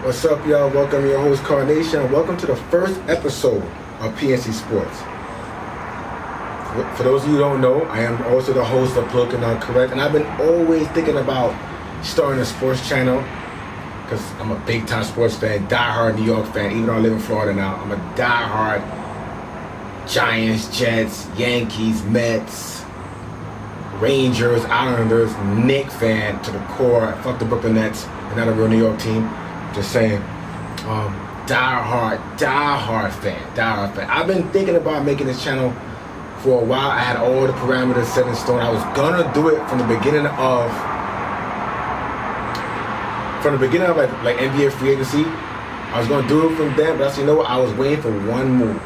What's up, y'all? Welcome, your host, Carnation. Welcome to the first episode of P.N.C. Sports. For those of you who don't know, I am also the host of Political Not Correct, and I've been always thinking about starting a sports channel because I'm a big-time sports fan, die-hard New York fan, even though I live in Florida now. I'm a die-hard Giants, Jets, Yankees, Mets, Rangers, Islanders, Knicks fan to the core. Fuck the Brooklyn Nets, they're not a real New York team. Just saying, die-hard fan. I've been thinking about making this channel for a while. I had all the parameters set in stone. I was gonna do it from the beginning of like NBA free agency. I was gonna do it from then, but you know what? I was waiting for one move.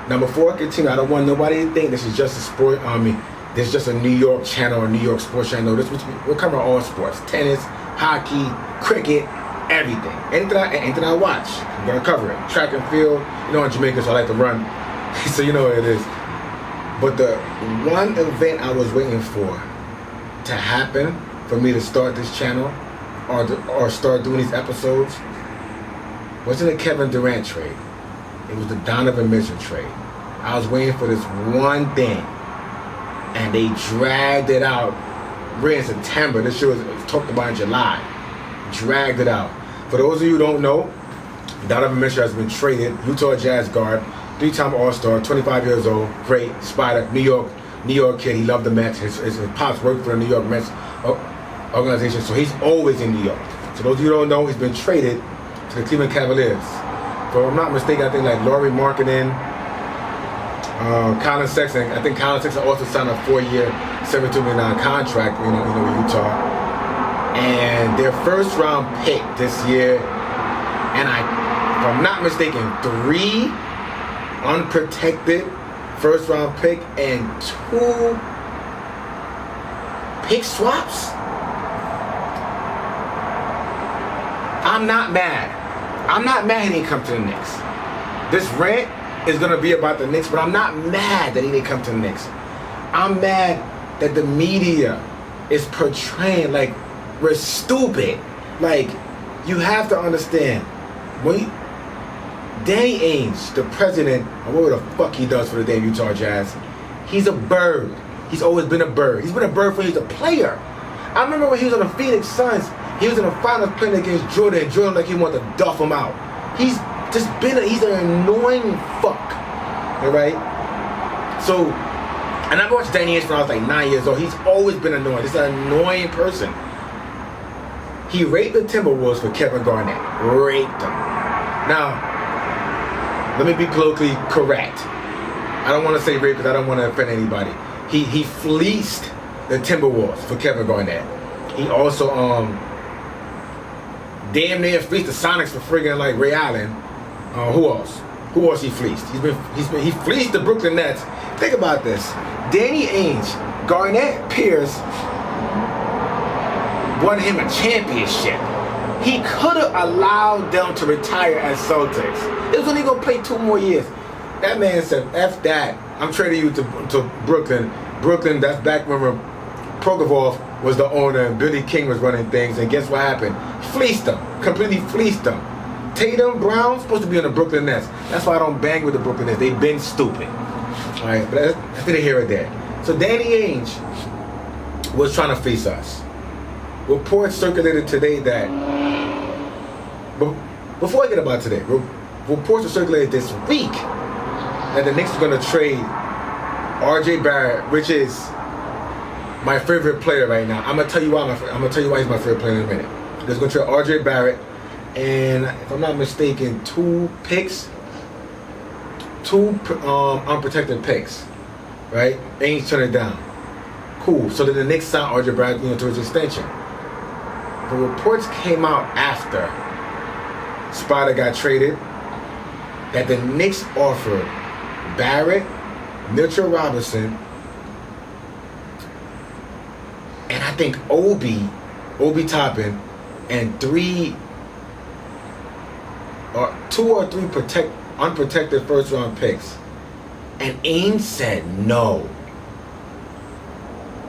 Now before I continue, I don't want nobody to think this is just a sport. This is just a New York channel or New York sports channel. We're covering all sports: tennis, hockey, cricket. Everything. Anything I watch, I'm gonna cover it. Track and field, you know, in Jamaica, so I like to run. So you know what it is. But the one event I was waiting for to happen for me to start this channel or start doing these episodes wasn't a Kevin Durant trade. It was the Donovan trade. I was waiting for this one thing, and they dragged it out. Right in September. This shit was talked about in July. Dragged it out. For those of you who don't know, Donovan has been traded. Utah Jazz guard, 3-time All-Star, 25 years old, great Spider, New York kid. He loved the Mets. His pops worked for the New York Mets organization, so he's always in New York. So those of you who don't know, he's been traded to the Cleveland Cavaliers. If I'm not mistaken, I think like Laurie Marketing, Colin Sexton. I think Colin Sexton also signed a 4-year, $72 million contract. You know, with Utah. And their first round pick this year, and if I'm not mistaken, 3 unprotected first round pick and 2 pick swaps. I'm not mad. He didn't come to the Knicks. This rant is gonna be about the Knicks, but I'm not mad that he didn't come to the Knicks. I'm mad that the media is portraying like we're stupid. Like, you have to understand, Danny Ainge, the president, or whatever the fuck he does for the damn Utah Jazz, he's a bird. He's always been a bird. He's been a bird for he's a player. I remember when he was on the Phoenix Suns, he was in the finals playing against Jordan, and Jordan like he wanted to duff him out. He's an annoying fuck. Alright? So, and I watched Danny Ainge when I was like 9 years old. He's always been annoying. He's an annoying person. He raped the Timberwolves for Kevin Garnett. Raped them. Now, let me be politically correct. I don't want to say rape because I don't want to offend anybody. He fleeced the Timberwolves for Kevin Garnett. He also damn near fleeced the Sonics for friggin' like Ray Allen. Who else? Who else he fleeced? He fleeced the Brooklyn Nets. Think about this. Danny Ainge, Garnett Pierce won him a championship. He could have allowed them to retire as Celtics. It was only gonna play 2 more years. That man said, F that. I'm trading you to Brooklyn. Brooklyn, that's back when Prokofov was the owner and Billy King was running things. And guess what happened? Fleeced them. Completely fleeced them. Tatum, Brown, supposed to be on the Brooklyn Nets. That's why I don't bang with the Brooklyn Nets. They've been stupid. Alright, but that's neither here or there. So Danny Ainge was trying to fleece us. Reports circulated today that, before I get about today, reports were circulated this week that the Knicks are going to trade R.J. Barrett, which is my favorite player right now. I'm gonna tell you why he's my favorite player in a minute. They're going to trade R.J. Barrett, and if I'm not mistaken, 2 unprotected picks, right? Ainge turned it down. Cool. So then the Knicks signed R.J. Barrett, to his extension. The reports came out after Spider got traded that the Knicks offered Barrett, Mitchell Robinson, and I think Obi Toppin, and 2 or 3 unprotected first round picks. And Ainge said no.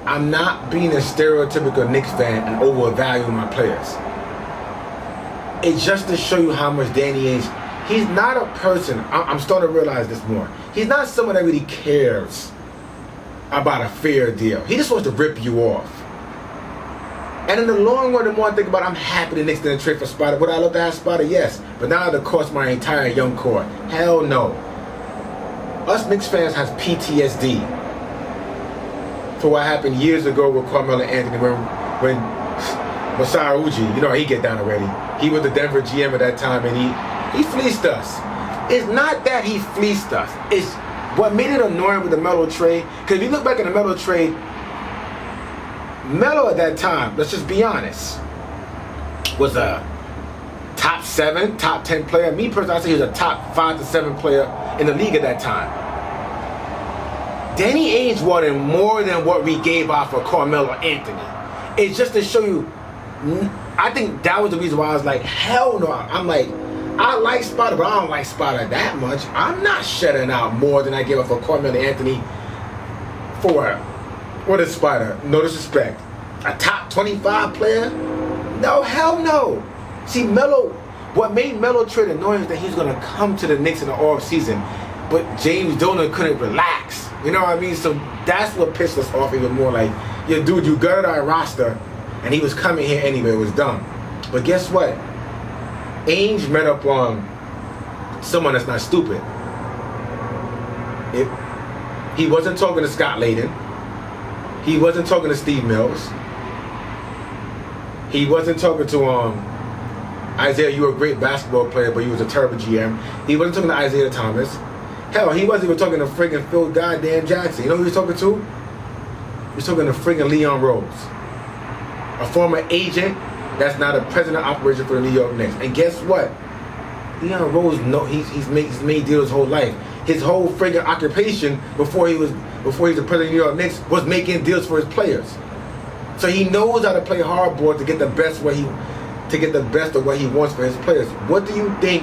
I'm not being a stereotypical Knicks fan and overvaluing my players. it's just to show you how much Danny Ainge, he's not a person, I'm starting to realize this more. He's not someone that really cares about a fair deal. He just wants to rip you off. And in the long run, the more I think about it, I'm happy the Knicks didn't trade for Spider. Would I love to have Spider? Yes. But now it cost my entire young core. Hell no. Us Knicks fans has PTSD for what happened years ago with Carmelo Anthony when Masai Ujiri, you know, he get down already. He was the Denver GM at that time, and he fleeced us. It's not that he fleeced us. It's what made it annoying with the Melo trade. Because if you look back at the Melo trade, Melo at that time, let's just be honest, was a top 7, top 10 player. Me personally, I say he was a top 5 to 7 player in the league at that time. Danny Ainge wanted more than what we gave out for Carmelo Anthony. It's just to show you, I think that was the reason why I was like, hell no. I'm like, I like Spider, but I don't like Spider that much. I'm not shutting out more than I gave up for Carmelo Anthony for, what is Spider? No disrespect. A top 25 player? No, hell no. See, Melo, what made Melo trade annoying is that he's going to come to the Knicks in the off season, but James Donovan couldn't relax. You know what I mean? So that's what pissed us off even more. Like, yo, dude, you gutted our roster, and he was coming here anyway. It was dumb. But guess what? Ainge met up on someone that's not stupid. He wasn't talking to Scott Layden. He wasn't talking to Steve Mills. He wasn't talking to Isaiah, you were a great basketball player, but you was a terrible GM. He wasn't talking to Isaiah Thomas. Hell, he wasn't even talking to friggin' Phil goddamn Jackson. You know who he was talking to? He was talking to friggin' Leon Rose, a former agent that's now the president of operations for the New York Knicks. And guess what? Leon Rose, he's made deals his whole life. His whole friggin' occupation before he was the president of the New York Knicks was making deals for his players. So he knows how to play hardball to get the best of what he wants for his players. What do you think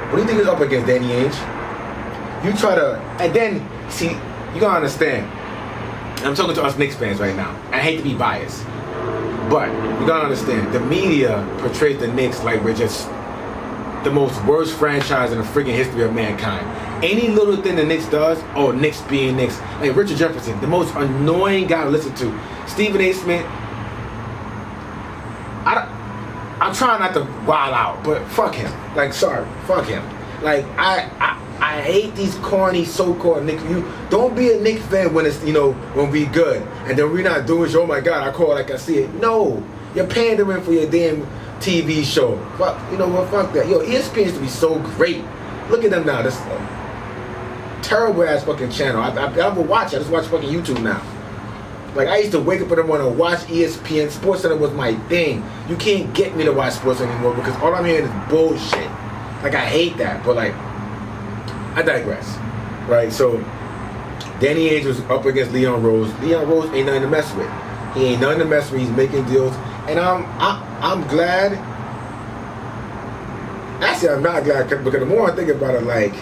what do you think is up against Danny Ainge? You try to, and then see, you gotta understand. I'm talking to us Knicks fans right now. I hate to be biased, but you gotta understand. The media portrays the Knicks like we're just the most worst franchise in the freaking history of mankind. Any little thing the Knicks does, oh, Knicks being Knicks. Like Richard Jefferson, the most annoying guy to listen to. Stephen A. Smith, I'm trying not to wild out, but fuck him. Like, sorry, fuck him. Like, I hate these corny so-called Knicks. You don't be a Knicks fan when it's, when we good, and then we're not doing shit. Oh my God, I call it like I see it. No, you're pandering for your damn TV show. Fuck, you know what? Fuck that. Yo, ESPN used to be so great. Look at them now. This terrible ass fucking channel. I never watch it. I just watch fucking YouTube now. Like, I used to wake up in the morning and watch ESPN. SportsCenter was my thing. You can't get me to watch sports anymore because all I'm hearing is bullshit. Like, I hate that. But, like, I digress. Right? So, Danny Ainge was up against Leon Rose. Leon Rose ain't nothing to mess with. He ain't nothing to mess with. He's making deals. And I'm glad. Actually, I'm not glad because the more I think about it, like,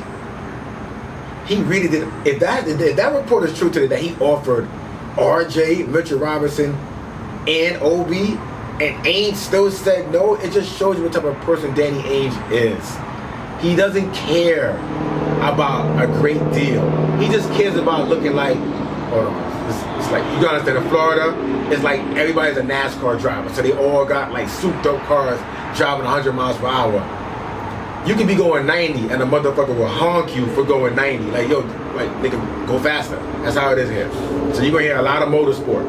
he really did. If that report is true today, that he offered RJ, Mitchell Robinson, and Obi, and Ainge still said no, it just shows you what type of person Danny Ainge is. He doesn't care about a great deal. He just cares about looking like, hold on, it's like, you gotta understand, in Florida, it's like everybody's a NASCAR driver, so they all got like souped up cars driving 100 miles per hour. You can be going 90 and a motherfucker will honk you for going 90. Like, yo, like, nigga, go faster. That's how it is here. So you're gonna hear a lot of motorsport.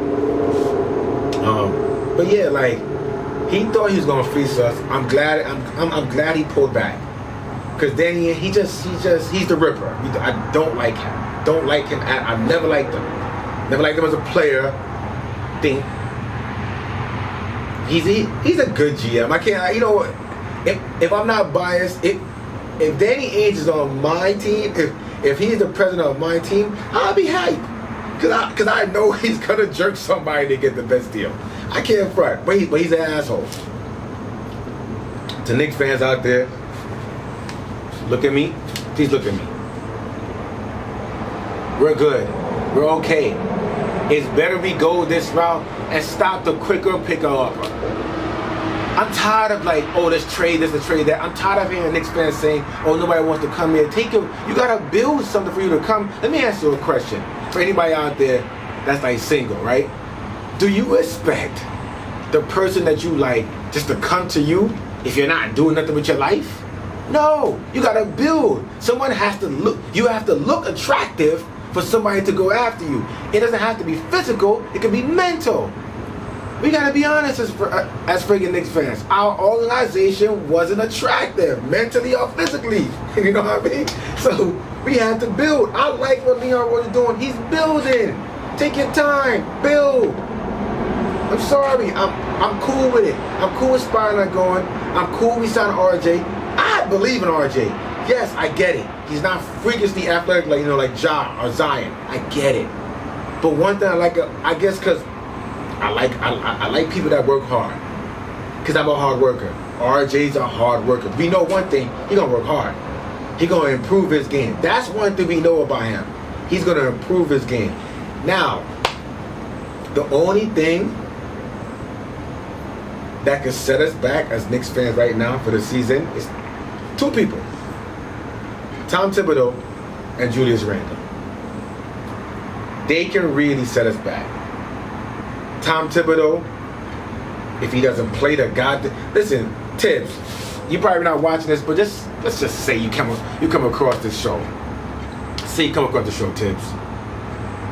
But yeah, like, he thought he was gonna fleece us. I'm glad he pulled back. Cause Danny, he's the Ripper. I don't like him. Don't like him. I've never liked him. Never liked him as a player. He's a good GM. I can't. You know what? If I'm not biased, if Danny Ainge is on my team, if he's the president of my team, I'll be hyped. Cause I know he's gonna jerk somebody to get the best deal. I can't front, but he's an asshole. To Knicks fans out there, look at me. Please look at me. We're good. We're okay. It's better we go this route and stop the quicker picker upper. I'm tired of like, oh, let's trade this, let's trade that. I'm tired of hearing Knicks fans saying, oh, nobody wants to come here. You gotta build something for you to come. Let me ask you a question. For anybody out there that's like single, right? Do you expect the person that you like just to come to you if you're not doing nothing with your life? No, you gotta build. Someone has to look, you have to look attractive for somebody to go after you. It doesn't have to be physical, it can be mental. We gotta be honest as friggin' Knicks fans. Our organization wasn't attractive, mentally or physically. You know what I mean? So we had to build. I like what Leon was doing. He's building. Take your time, build. I'm sorry, I'm cool with it. I'm cool with Spider going. I'm cool we signed RJ. I believe in RJ. Yes, I get it. He's not freakishly athletic like like Ja or Zion. I get it. But one thing I like, I guess, cause I like people that work hard. Cause I'm a hard worker. RJ's a hard worker. We know one thing, he gonna work hard. He gonna improve his game. That's one thing we know about him. He's gonna improve his game. Now, the only thing that can set us back as Knicks fans right now for the season is two people. Tom Thibodeau and Julius Randle. They can really set us back. Tom Thibodeau, if he doesn't play the listen, Tibbs, you probably not watching this, but let's just say you come across this show. Say you come across the show, Tibbs.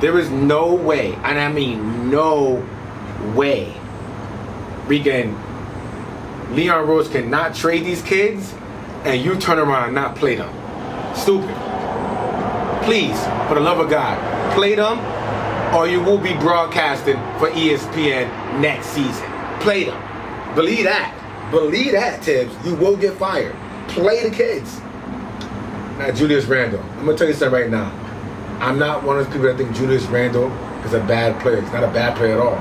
There is no way, and I mean no way, Leon Rose cannot trade these kids and you turn around and not play them. Stupid. Please, for the love of God, play them or you will be broadcasting for ESPN next season. Play them. Believe that. Believe that, Tibbs. You will get fired. Play the kids. Now, Julius Randle. I'm going to tell you something right now. I'm not one of those people that think Julius Randle is a bad player. He's not a bad player at all.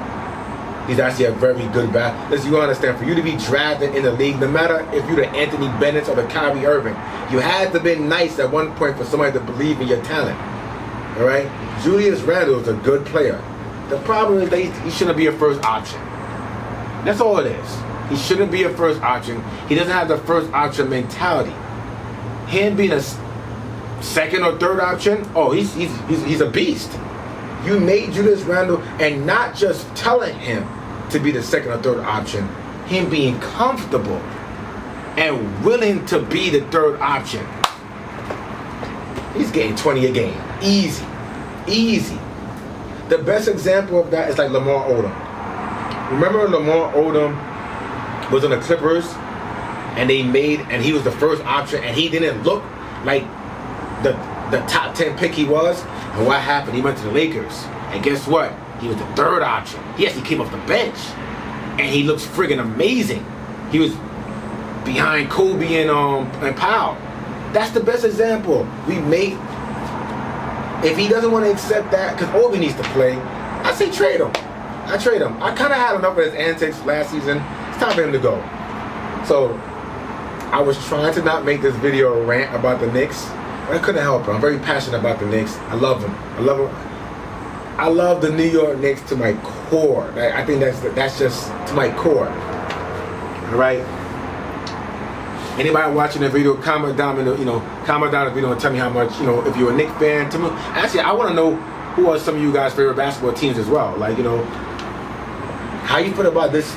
He's actually a very good bat. Listen, you understand, for you to be drafted in the league, no matter if you're the Anthony Bennett or the Kyrie Irving, you had to be nice at one point for somebody to believe in your talent. All right? Julius Randle is a good player. The problem is that he shouldn't be a first option. That's all it is. He shouldn't be a first option. He doesn't have the first option mentality. Him being a second or third option, oh, he's a beast. You made Julius Randle, and not just telling him to be the second or third option, him being comfortable and willing to be the third option. He's getting 20 a game. Easy. Easy. The best example of that is like Lamar Odom. Remember Lamar Odom was on the Clippers and he was the first option and he didn't look like the top 10 pick he was? And what happened? He went to the Lakers. And guess what? He was the third option. He actually came off the bench. And he looks friggin' amazing. He was behind Kobe and Powell. That's the best example. If he doesn't want to accept that, because Obi needs to play, I say trade him. I kind of had enough of his antics last season. It's time for him to go. So, I was trying to not make this video a rant about the Knicks. I couldn't help it. I'm very passionate about the Knicks. I love them. I love the New York Knicks to my core. I think that's just to my core. All right. Anybody watching the video, comment down the video and tell me how much, if you're a Knicks fan. Tell me. Actually, I want to know who are some of you guys' favorite basketball teams as well. Like, how you feel about this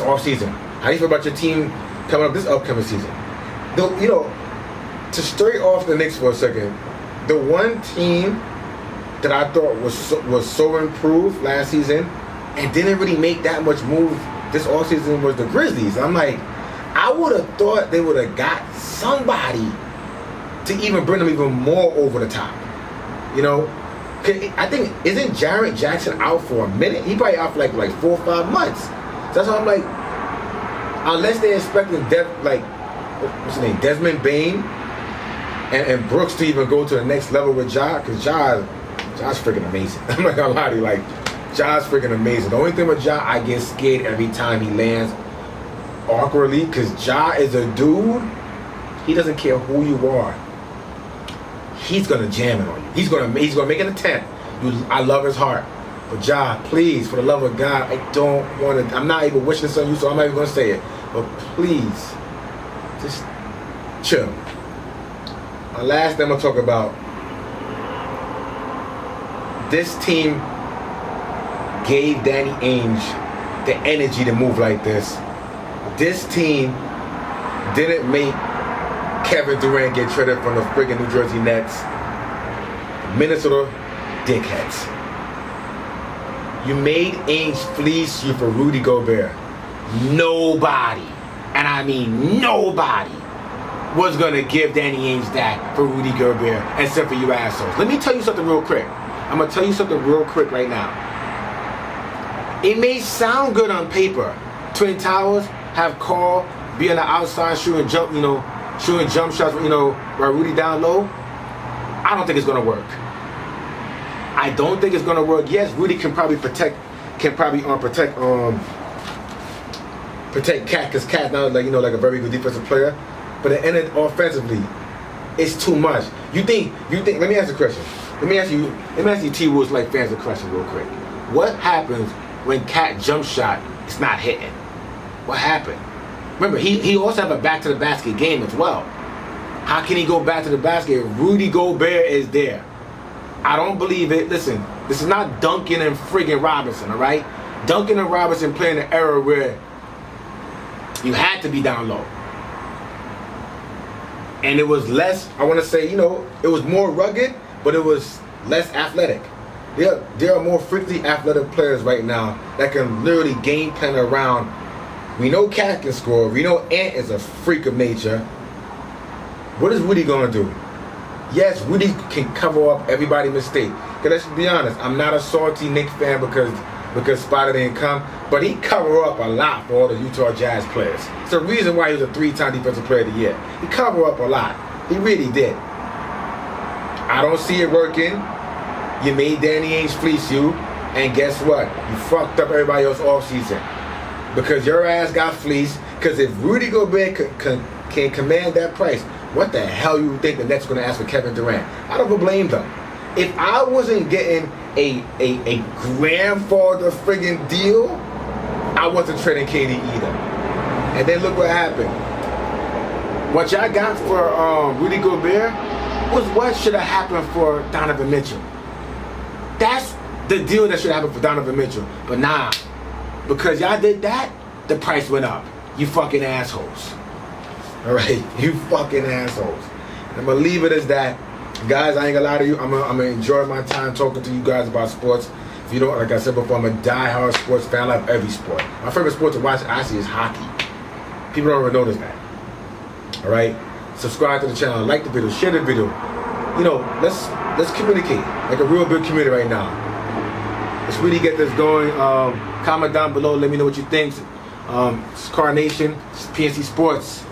off season? How you feel about your team coming up this upcoming season? To stray off the Knicks for a second, the one team that I thought was so improved last season and didn't really make that much move this offseason was the Grizzlies. I'm like, I would have thought they would have got somebody to even bring them even more over the top. I think, isn't Jarrett Jackson out for a minute? He probably out for like 4 or 5 months. So that's why I'm like, unless they're expecting what's his name, Desmond Bain and Brooks to even go to the next level with Ja, because Ja's freaking amazing. I'm not gonna lie to you, Ja's freaking amazing. The only thing with Ja, I get scared every time he lands awkwardly, because Ja is a dude, he doesn't care who you are. He's gonna jam it on you. He's gonna make an attempt. I love his heart. But Ja, please, for the love of God, I don't want to. I'm not even wishing this on you, so I'm not even going to say it. But please, just chill. Last thing I'm going to talk about. This team gave Danny Ainge the energy to move like this. This team didn't make Kevin Durant get traded from the friggin' New Jersey Nets. Minnesota dickheads. You made Ainge fleece you for Rudy Gobert. Nobody, and I mean nobody, was gonna give Danny Ainge that for Rudy Gobert except for you assholes. Let me tell you something real quick. I'm gonna tell you something real quick right now. It may sound good on paper. Twin Towers have Carl be on the outside shooting jump shots, while Rudy down low. I don't think it's gonna work. I don't think it's gonna work. Yes, Rudy can probably protect Cat, because Cat's not like a very good defensive player. But at the end of offensively, it's too much. You think? Let me ask you a question. Let me ask you T Woods like fans a question real quick. What happens when Cat jump shot is not hitting? What happened? Remember, he also have a back to the basket game as well. How can he go back to the basket if Rudy Gobert is there? I don't believe it. Listen, this is not Duncan and friggin' Robinson, all right? Duncan and Robinson playing the era where you had to be down low. And it was less, I want to say, it was more rugged, but it was less athletic. There are more freakily athletic players right now that can literally game plan around. We know Cat can score. We know Ant is a freak of nature. What is Rudy going to do? Yes, Rudy can cover up everybody's mistake. Because let's be honest, I'm not a salty Knicks fan because Spider didn't come, but he covered up a lot for all the Utah Jazz players. It's the reason why he was a 3-time Defensive Player of the Year. He covered up a lot. He really did. I don't see it working. You made Danny Ainge fleece you, and guess what? You fucked up everybody else offseason. Because your ass got fleeced, because if Rudy Gobert can command that price, what the hell you think the Nets are going to ask for Kevin Durant? I don't blame them. If I wasn't getting a grandfather friggin' deal, I wasn't trading KD either. And then look what happened. What y'all got for Rudy Gobert was what should have happened for Donovan Mitchell. That's the deal that should happen for Donovan Mitchell. But nah, because y'all did that, the price went up. You fucking assholes. All right, you fucking assholes. I'm gonna leave it as that. Guys, I ain't gonna lie to you. I'm gonna enjoy my time talking to you guys about sports. If you don't, like I said before, I'm a die-hard sports fan. I love every sport. My favorite sport to watch actually is hockey. People don't even notice that. All right, subscribe to the channel, like the video, share the video. Let's communicate like a real big community right now. Let's really get this going. Comment down below. Let me know what you think. It's Carnation. It's P.N.C Sports.